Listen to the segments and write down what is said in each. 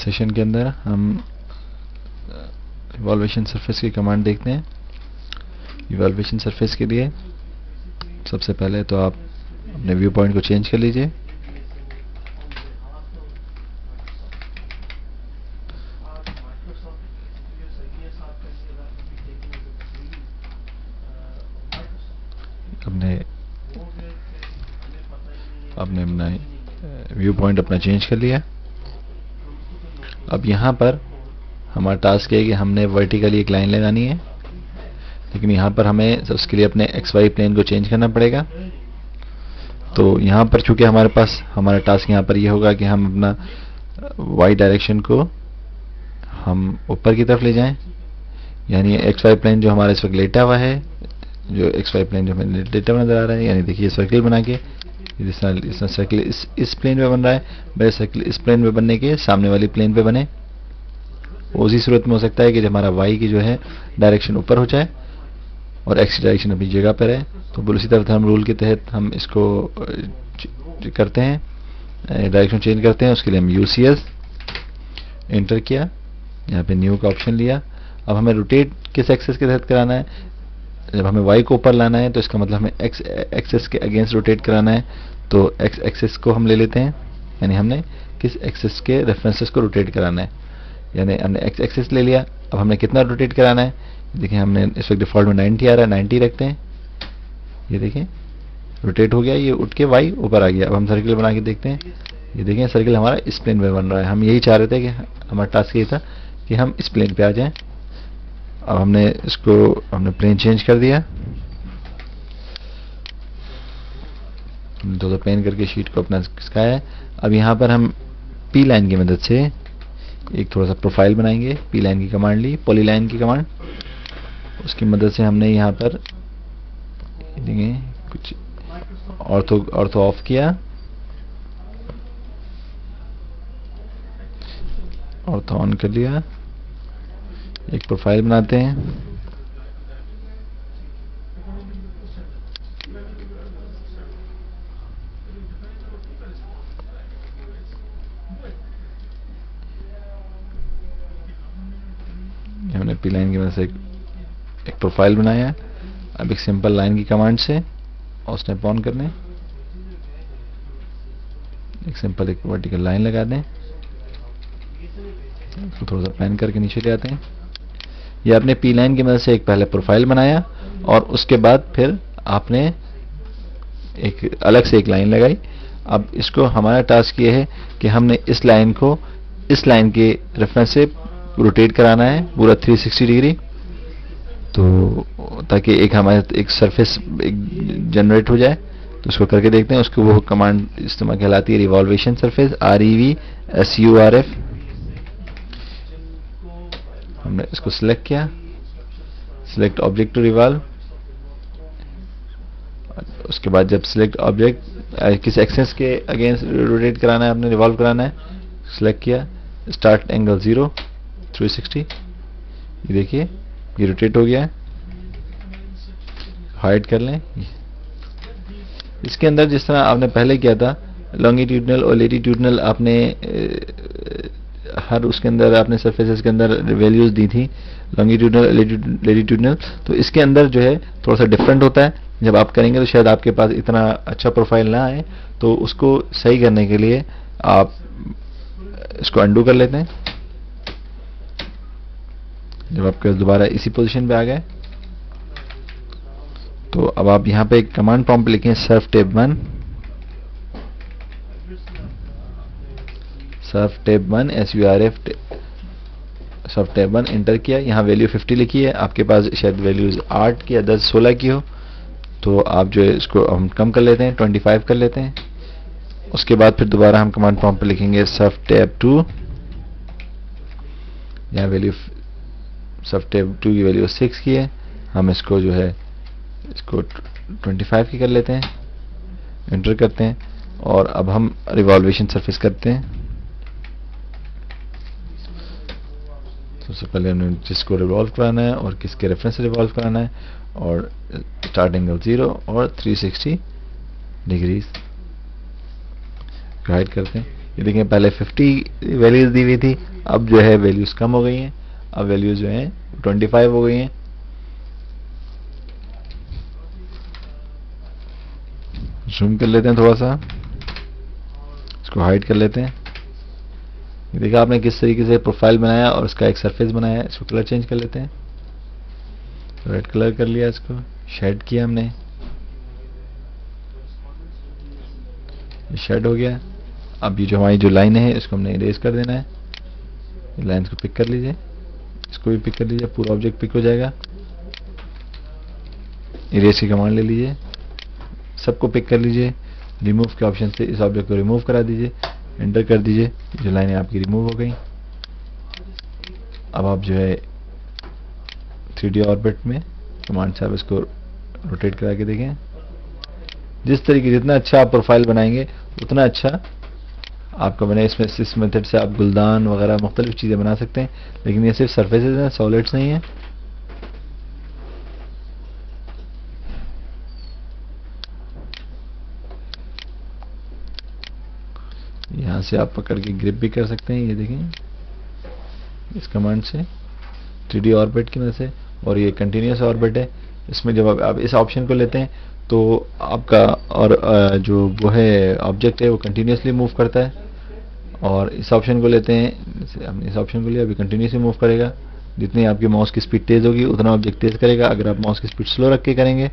Session के अंदर हम इवॉल्वेशन सरफेस की कमांड देखते हैं। इवॉल्वेशन सरफेस के लिए सबसे पहले तो आप अपने व्यू पॉइंट को चेंज कर लीजिए। आपने अपना व्यू पॉइंट अपना चेंज कर लिया। अब यहाँ पर हमारा टास्क है कि हमने वर्टिकली एक लाइन लगानी है, लेकिन यहाँ पर हमें उसके लिए अपने XY प्लेन को चेंज करना पड़ेगा। तो यहाँ पर चूंकि हमारे पास हमारा टास्क यहाँ पर ये होगा कि हम अपना Y डायरेक्शन को हम ऊपर की तरफ ले जाएं, यानी XY प्लेन जो हमारा इस वक्त लेटा हुआ है, जो XY प्लेन जो हमें लेटा हुआ नजर आ रहा है, यानी देखिए सर्कल बना के इस सर्कल इस प्लेन पे बन रहा है, वह सर्कल इस प्लेन पे बनने के सामने वाली प्लेन पे बने। उसी सूरत में हो सकता है कि जब हमारा Y की जो है डायरेक्शन ऊपर हो जाए और X की डायरेक्शन अपनी जगह पर है। तो उसी तरह थंब रूल के तहत हम इसको करते हैं, डायरेक्शन चेंज करते हैं। उसके लिए हम UCS एंटर किया, यहाँ पे न्यू का ऑप्शन लिया। अब हमें रोटेट किस एक्सेस के तहत कराना है? जब हमें Y को ऊपर लाना है तो इसका मतलब हमें X एक्सेस के अगेंस्ट रोटेट कराना है। तो X एक्सेस को हम ले लेते हैं, यानी हमने किस एक्सेस के रेफरेंसेस को रोटेट कराना है, यानी हमने X एक्सेस ले लिया। अब हमने कितना रोटेट कराना है? देखिए हमने इस वक्त डिफॉल्ट में 90 आ रहा है, 90 रखते हैं। ये देखिए रोटेट हो गया, ये उठ के Y ऊपर आ गया। अब हम सर्कल बना के देखते हैं। ये देखिए सर्कल हमारा इस प्लेन पे बन रहा है। हम यही चाह रहे थे कि हमारा टास्क ये था कि हम इस प्लेन पे आ जाएं। अब हमने प्लेन चेंज कर दिया, थोड़ा प्लेन करके शीट को अपना खिसकाया है। अब यहाँ पर हम P लाइन की मदद से एक थोड़ा सा प्रोफाइल बनाएंगे। P लाइन की कमांड ली, पॉलीलाइन की कमांड, उसकी मदद से हमने यहाँ पर देखिए कुछ ऑर्थो ऑफ किया, ऑर्थो ऑन कर लिया। एक प्रोफाइल बनाते हैं, हमने P लाइन की वजह से एक प्रोफाइल बनाया है। अब एक सिंपल लाइन की कमांड से और स्नैप ऑन करने, एक सिंपल एक वर्टिकल लाइन लगा दें, इसको थोड़ा सा पैन करके नीचे ले आते हैं। ये आपने P लाइन की मदद से एक पहले प्रोफाइल बनाया और उसके बाद फिर आपने एक अलग से एक लाइन लगाई। अब इसको हमारा टास्क ये है कि हमने इस लाइन को इस लाइन के रेफरेंस से रोटेट कराना है पूरा 360 डिग्री, तो ताकि एक हमारे एक सरफेस जनरेट हो जाए। तो उसको करके देखते हैं। उसको वो कमांड इस्तेमाल कहलाती है रिवॉल्वेशन सरफेस, REVSURF। हमने इसको सिलेक्ट किया, सिलेक्ट ऑब्जेक्ट टू रिवॉल्व। उसके बाद जब सिलेक्ट ऑब्जेक्ट किस एक्सेस के अगेंस्ट रोटेट कराना है, आपने रिवॉल्व कराना है, सिलेक्ट किया, स्टार्ट एंगल 0 360। ये देखिए ये रोटेट हो गया है। हाइड कर लें। इसके अंदर जिस तरह आपने पहले किया था लॉन्गिट्यूडनल और लेटिट्यूडनल, आपने हर उसके अंदर आपने सरफेसेस के अंदर वैल्यूज दी थी, लॉन्गिट्यूडनल लेटिट्यूडनल। तो इसके अंदर जो है थोड़ा सा डिफरेंट होता है। जब आप करेंगे तो शायद आपके पास इतना अच्छा प्रोफाइल ना आए, तो उसको सही करने के लिए आप इसको अंडू कर लेते हैं। जब आपके दोबारा इसी पोजीशन पे आ गए तो अब आप यहाँ पे एक कमांड प्रॉम्प्ट लिखें, सर्फ टेब 1, सर्फ टेब 1 SURF सर्फ टेब 1 एंटर किया। यहाँ वैल्यू 50 लिखी है, आपके पास शायद वैल्यूज 8 की या 10 16 की हो, तो आप जो है इसको हम कम कर लेते हैं, 25 कर लेते हैं। उसके बाद फिर दोबारा हम कमांड प्रॉम्प्ट पे लिखेंगे सर्फ टेब 2, यहाँ वैल्यू सर्फ टेब 2 की वैल्यू 6 की है, हम इसको जो है इसको 25 की कर लेते हैं, एंटर करते हैं। और अब हम रिवॉल्वेशन सरफेस करते हैं। सबसे पहले हमने जिसको रिवॉल्व कराना है और किसके रेफरेंस से रिवॉल्व कराना है, और स्टार्ट एंगल 0 और 360 डिग्रीज गाइड करते हैं। ये देखिए पहले 50 वैल्यूज दी हुई थी, अब जो है वैल्यूज कम हो गई हैं, अब वैल्यूज जो हैं 25 हो गई हैं। जूम कर लेते हैं थोड़ा सा, इसको हाइड कर लेते हैं। देखा आपने किस तरीके से प्रोफाइल बनाया और उसका एक सरफेस बनाया है। इसको कलर चेंज कर लेते हैं, रेड कलर कर लिया, इसको शेड किया हमने, शेड हो गया। अब ये जो हमारी जो लाइन है इसको हमने इरेज कर देना है। लाइन को पिक कर लीजिए, इसको भी पिक कर लीजिए, पूरा ऑब्जेक्ट पिक हो जाएगा। इरेज की कमांड ले लीजिए, सबको पिक कर लीजिए, रिमूव के ऑप्शन से इस ऑब्जेक्ट को रिमूव करा दीजिए, एंटर कर दीजिए, जो लाइनें आपकी रिमूव हो गई। अब आप जो है 3D ऑर्बिट में कमांड से आप इसको रोटेट करा के देखें। जिस तरीके जितना अच्छा आप प्रोफाइल बनाएंगे उतना अच्छा आपका बने। इसमें इस मेथड से आप गुलदान वगैरह मुख्तलिफ चीज़ें बना सकते हैं, लेकिन ये सिर्फ सरफेसेज हैं, सॉलिड्स नहीं है। यहाँ से आप पकड़ के ग्रिप भी कर सकते हैं, ये देखें इस कमांड से 3D ऑर्बिट की मदद से। और ये कंटिन्यूस ऑर्बिट है, इसमें जब आप इस ऑप्शन को लेते हैं तो आपका और जो वो है ऑब्जेक्ट है वो कंटिन्यूसली मूव करता है। और इस ऑप्शन को लेते हैं, जैसे हमने इस ऑप्शन को लिया, अभी कंटिन्यूसली मूव करेगा। जितनी आपकी माउस की स्पीड तेज़ होगी उतना ऑब्जेक्ट तेज़ करेगा। अगर आप माउस की स्पीड स्लो रख के करेंगे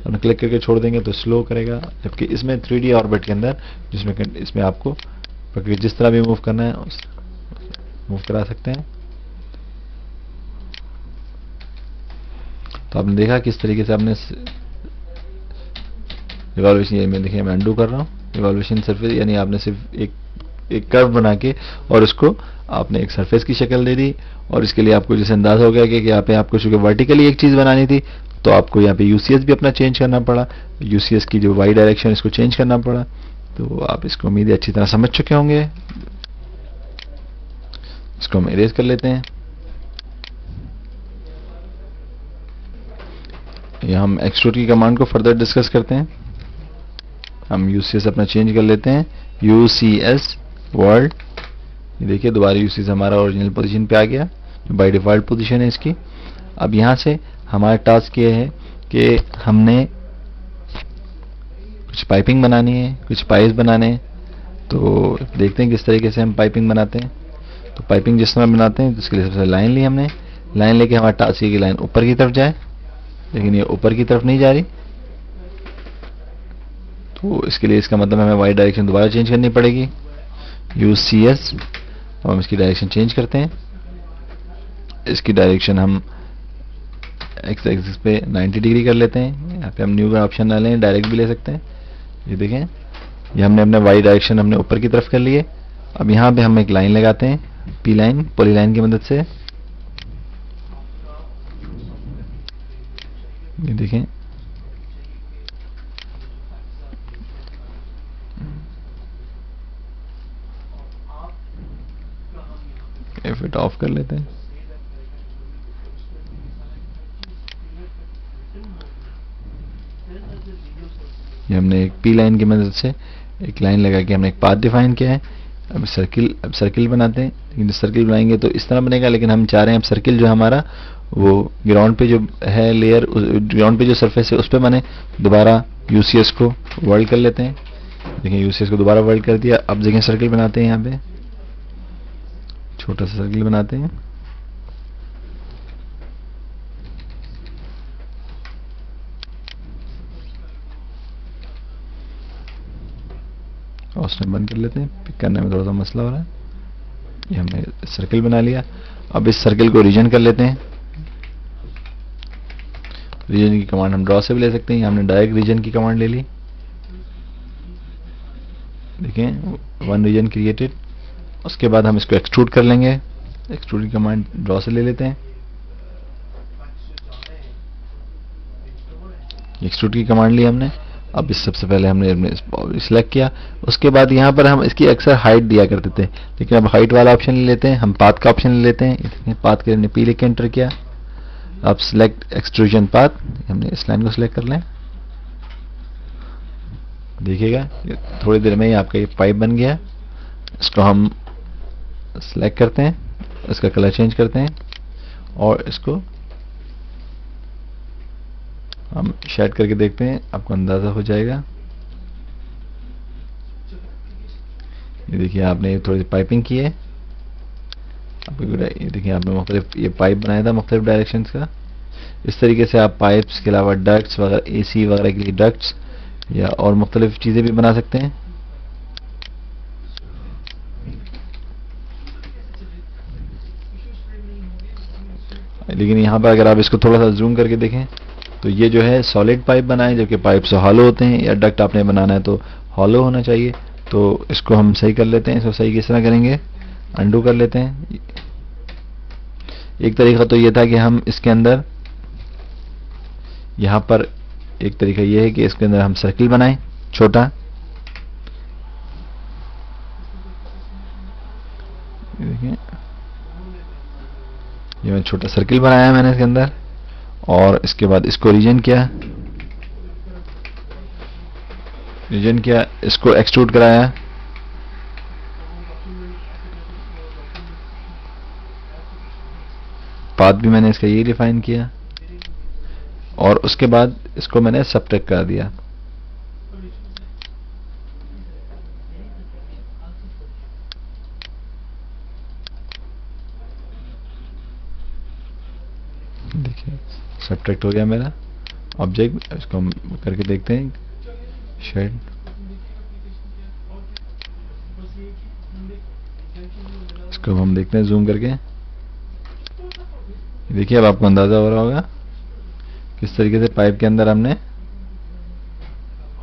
और क्लिक करके छोड़ देंगे तो स्लो करेगा। जबकि इसमें 3D ऑर्बिट के अंदर जिसमें इसमें आपको जिस तरह भी मूव करना है मूव करा सकते हैं। तो आपने देखा किस तरीके से आपने इवोल्यूशन, ये मैं देखिए मैं अंडू कर रहा हूँ, इवोल्यूशन सरफेस, यानी आपने सिर्फ एक कर्व बना के और उसको आपने एक सरफेस की शक्ल दे दी। और इसके लिए आपको जैसे अंदाजा हो गया कि यहाँ पे आपको चूंकि वर्टिकली एक चीज़ बनानी थी तो आपको यहाँ पे यूसीएस भी अपना चेंज करना पड़ा। यूसीएस की जो वाई डायरेक्शन इसको चेंज करना पड़ा। तो आप इसको उम्मीद है अच्छी तरह समझ चुके होंगे। इसको हम इरेज कर लेते हैं। यहाँ हम एक्सट्रूड की कमांड को फर्दर डिस्कस करते हैं। हम यूसीएस अपना चेंज कर लेते हैं, यूसीएस वर्ल्ड। ये देखिए दोबारा यूसीएस हमारा ओरिजिनल पोजीशन पे आ गया, बाय डिफॉल्ट पोजीशन है इसकी। अब यहाँ से हमारा टास्क ये है कि हमने कुछ पाइपिंग बनानी है, कुछ पाइप्स बनाने हैं। तो देखते हैं किस तरीके से हम पाइपिंग बनाते हैं। तो पाइपिंग जिस समय बनाते हैं तो उसके लिए सबसे लाइन ली हमने। लाइन लेके हमारा टास्क है कि लाइन ऊपर की तरफ जाए, लेकिन ये ऊपर की तरफ नहीं जा रही। तो इसके लिए इसका मतलब हमें वाई डायरेक्शन दोबारा चेंज करनी पड़ेगी, यूसीएस। अब हम इसकी डायरेक्शन चेंज करते हैं। इसकी डायरेक्शन हम एक्स एक्सिस पे 90 डिग्री कर लेते हैं। यहाँ पे हम न्यू का ऑप्शन ना लें, डायरेक्ट भी ले सकते हैं। ये देखें, ये हमने अपने वाई डायरेक्शन हमने ऊपर की तरफ कर लिए। अब यहाँ पे हम एक लाइन लगाते हैं, पी लाइन, पॉली लाइन की मदद से। ये देखें, फिट ऑफ कर लेते हैं। ये हमने एक पी लाइन की मदद से एक लाइन लगा के हमने एक पाथ डिफाइन किया है। अब सर्किल बनाते हैं, लेकिन सर्किल बनाएंगे तो इस तरह बनेगा, लेकिन हम चाह रहे हैं अब सर्किल जो हमारा वो ग्राउंड पे जो है लेयर, ग्राउंड पे जो सरफेस है उस पर बने। दोबारा यूसीएस को वर्ल्ड कर लेते हैं। देखिए यूसीएस को दोबारा वर्ल्ड कर दिया। अब देखिए सर्किल बनाते हैं, यहाँ पे छोटा सा सर्किल बनाते हैं। और उसमें बंद कर लेते हैं, पिक करने में थोड़ा सा मसला हो रहा है। ये हमने सर्किल बना लिया। अब इस सर्किल को रीजन कर लेते हैं। रीजन की कमांड हम ड्रॉ से भी ले सकते हैं। हमने डायरेक्ट रीजन की कमांड ले ली। देखें, वन रीजन क्रिएटेड। उसके बाद हम इसको एक्सट्रूड कर लेंगे। एक्सट्रूड की कमांड ड्रॉ से ले लेते हैं। एक्सट्रूड की कमांड ली हमने। अब इस सबसे पहले हमने सिलेक्ट किया। उसके बाद यहाँ पर हम इसकी अक्सर हाइट दिया करते थे, लेकिन अब हाइट वाला ऑप्शन ले लेते हैं। हम पाथ का ऑप्शन ले लेते हैं। पाथ के लिए पी लिख के एंटर किया। अब सिलेक्ट एक्सट्रूजन पाथ, हमने इस लाइन को सिलेक्ट कर लें। देखिएगा थोड़ी देर में ही आपका ये पाइप बन गया। इसको हम सेलेक्ट करते हैं, इसका कलर चेंज करते हैं और इसको हम शेड करके देखते हैं, आपको अंदाज़ा हो जाएगा। ये देखिए आपने थोड़ी पाइपिंग की है, ये देखिए आपने मुख्तलिफ ये पाइप बनाया था मुख्तलिफ डायरेक्शंस का। इस तरीके से आप पाइप्स के अलावा डक्ट्स वगैरह, एसी वगैरह के लिए डक्ट्स या और मुख्तलिफ चीज़ें भी बना सकते हैं। लेकिन यहाँ पर अगर आप इसको थोड़ा सा जूम करके देखें तो ये जो है सॉलिड पाइप बनाए, जबकि पाइप से हॉलो होते हैं, या डक्ट आपने बनाना है तो हॉलो होना चाहिए। तो इसको हम सही कर लेते हैं। इसको सही किस तरह करेंगे, अंडू कर लेते हैं। एक तरीका तो ये था कि हम इसके अंदर यहाँ पर एक तरीका ये है कि इसके अंदर हम सर्किल बनाएं छोटा। देखिए ये मैं छोटा सर्किल बनाया मैंने इसके अंदर, और इसके बाद इसको रीजन किया, इसको एक्सट्रूड कराया, पाथ भी मैंने इसका ये डिफाइन किया, और उसके बाद इसको मैंने सबट्रैक्ट कर दिया। देखिए सबट्रैक्ट हो गया मेरा ऑब्जेक्ट। इसको हम करके देखते हैं शेड। इसको हम देखते हैं जूम करके। देखिए अब आपको अंदाजा हो रहा होगा किस तरीके से पाइप के अंदर हमने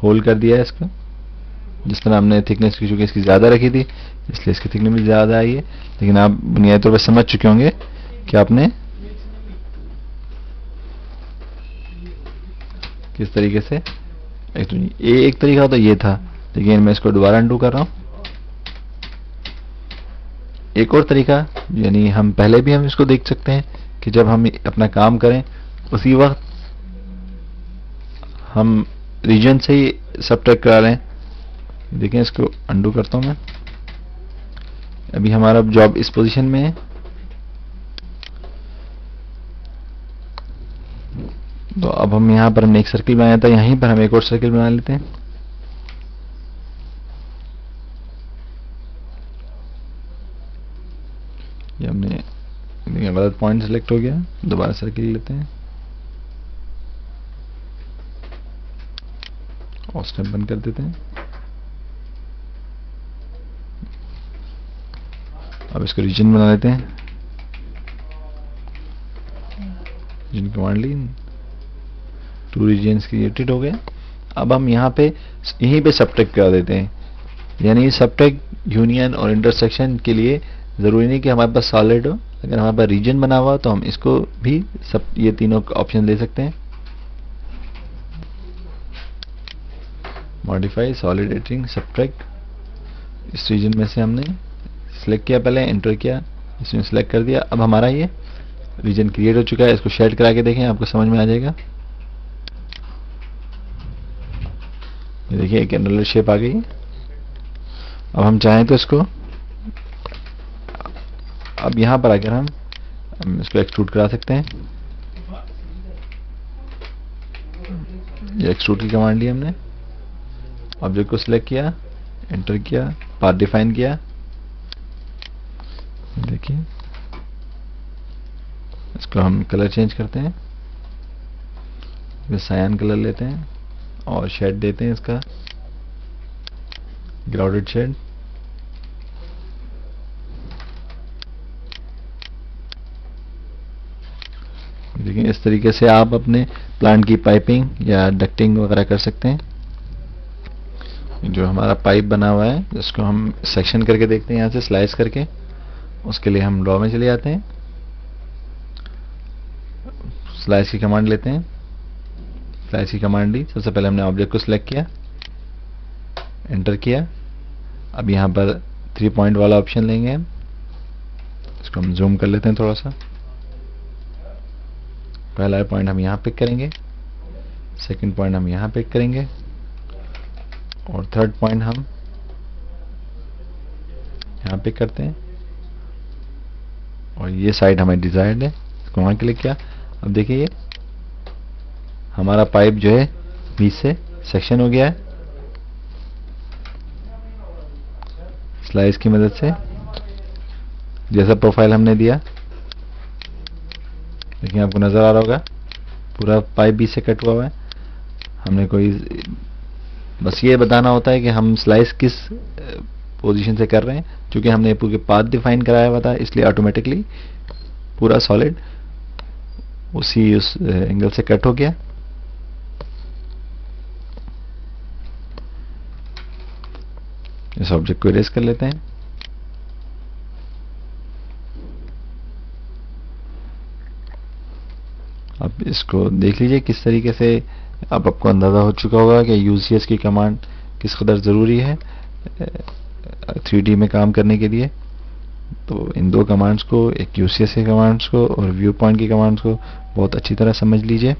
होल कर दिया है इसको। जिस तरह हमने थिकनेस की, चूंकि इसकी ज़्यादा रखी थी इसलिए इसकी थिकनेस भी ज़्यादा आई है, लेकिन आप बुनियादी तौर पर समझ चुके होंगे कि आपने किस तरीके से। एक तरीका तो ये था, लेकिन मैं इसको दोबारा अंडू कर रहा हूँ। एक और तरीका, यानी हम पहले भी हम इसको देख सकते हैं कि जब हम अपना काम करें उसी वक्त हम रीजन से ही सबट्रैक्ट करा रहे हैं। देखें इसको अंडू करता हूं मैं। अभी हमारा जॉब इस पोजीशन में है, तो अब हम यहां पर हमने एक सर्किल बनाया था, यहीं पर हम एक और सर्किल बना लेते हैं। ये हमने गलत पॉइंट सेलेक्ट हो गया, दोबारा सर्किल लेते हैं और स्टेप बंद कर देते हैं। अब इसको रीजन बना लेते हैं, रीजन कमांड ली, 2 रीजन्स क्रिएटेड हो गए। अब हम यहाँ पे यहीं पे सबट्रैक्ट कर देते हैं, यानी सबट्रैक्ट यूनियन और इंटरसेक्शन के लिए जरूरी नहीं कि हमारे पास सॉलिड हो, अगर हमारे पास रीजन बना हुआ तो हम इसको भी सब ये तीनों ऑप्शन दे सकते हैं। मॉडिफाई सॉलिडेटिंग सबट्रैक्ट, इस रीजन में से हमने सिलेक्ट किया, पहले एंटर किया, इसमें सिलेक्ट कर दिया। अब हमारा ये रीजन क्रिएट हो चुका है। इसको शेड करा के देखें, आपको समझ में आ जाएगा। ये देखिए एक एनुलर शेप आ गई। अब हम चाहें तो इसको, अब यहां पर आकर हम इसको एक्सट्रूड करा सकते हैं। ये एक्सट्रूड की कमांड ली हमने, ऑब्जेक्ट को सिलेक्ट किया, एंटर किया, पाथ डिफाइन किया। देखिए इसको हम कलर चेंज करते हैं, सायन कलर लेते हैं और शेड देते हैं इसका ग्राउडेड शेड। देखिए इस तरीके से आप अपने प्लांट की पाइपिंग या डक्टिंग वगैरह कर सकते हैं। जो हमारा पाइप बना हुआ है जिसको हम सेक्शन करके देखते हैं, यहाँ से स्लाइस करके, उसके लिए हम ड्रॉ में चले जाते हैं, स्लाइस की कमांड लेते हैं। स्लाइस की कमांड ली, सबसे पहले हमने ऑब्जेक्ट को सिलेक्ट किया, एंटर किया। अब यहाँ पर 3 पॉइंट वाला ऑप्शन लेंगे हम, इसको हम जूम कर लेते हैं थोड़ा सा। पहला पॉइंट हम यहाँ पिक करेंगे, सेकंड पॉइंट हम यहाँ पिक करेंगे, और थर्ड पॉइंट हम यहाँ पिक करते हैं। और ये साइड हमें डिजायर्ड है, इसको वहां क्लिक किया। अब देखिए ये हमारा पाइप जो है बीच से सेक्शन हो गया है स्लाइस की मदद से, जैसा प्रोफाइल हमने दिया। देखिए आपको नजर आ रहा होगा पूरा पाइप बीच से कट हुआ है। हमने कोई बस ये बताना होता है कि हम स्लाइस किस पोजीशन से कर रहे हैं। क्योंकि हमने पूरे पाथ डिफाइन कराया हुआ था, इसलिए ऑटोमेटिकली पूरा सॉलिड उस एंगल से कट हो गया। इस ऑब्जेक्ट को इरेज कर लेते हैं। अब इसको देख लीजिए किस तरीके से, अब आपको अंदाजा हो चुका होगा कि यूसीएस की कमांड किस कदर ज़रूरी है 3D में काम करने के लिए। तो इन दो कमांड्स को, एक यूसीएस के कमांड्स को और व्यू पॉइंट की कमांड्स को बहुत अच्छी तरह समझ लीजिए।